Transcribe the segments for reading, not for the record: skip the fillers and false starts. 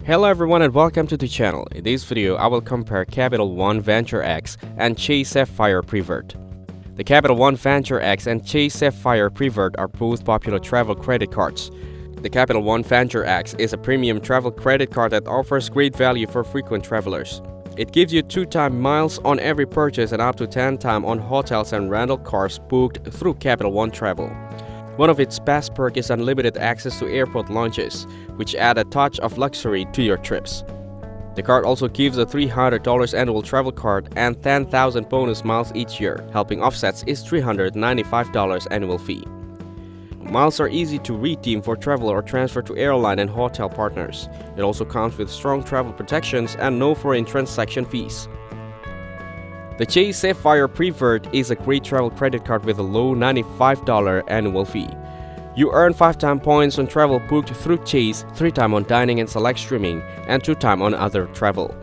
Hello everyone and welcome to the channel. In this video, I will compare Capital One Venture X and Chase Sapphire Prevert. The Capital One Venture X and Chase Sapphire Prevert are both popular travel credit cards. The Capital One Venture X is a premium travel credit card that offers great value for frequent travelers. It gives you 2x miles on every purchase and up to 10x on hotels and rental cars booked through Capital One Travel. One of its best perks is unlimited access to airport lounges, which add a touch of luxury to your trips. The card also gives a $300 annual travel card and 10,000 bonus miles each year, helping offset its $395 annual fee. Miles are easy to redeem for travel or transfer to airline and hotel partners. It also comes with strong travel protections and no foreign transaction fees. The Chase Sapphire Prevert is a great travel credit card with a low $95 annual fee. You earn 5x points on travel booked through Chase, 3x on dining and select streaming, and 2x on other travel.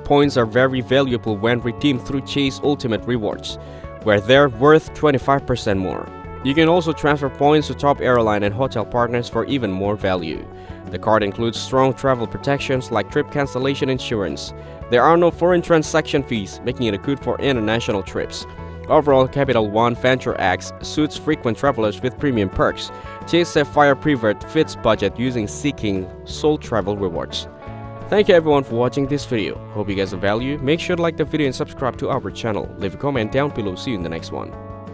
Points are very valuable when redeemed through Chase Ultimate Rewards, where they're worth 25% more. You can also transfer points to top airline and hotel partners for even more value. The card includes strong travel protections like trip cancellation insurance. There are no foreign transaction fees, making it good for international trips. Overall, Capital One Venture X suits frequent travelers with premium perks. Chase Sapphire Prevert fits budget using seeking sole travel rewards. Thank you everyone for watching this video. Hope you guys have value. Make sure to like the video and subscribe to our channel. Leave a comment down below. See you in the next one.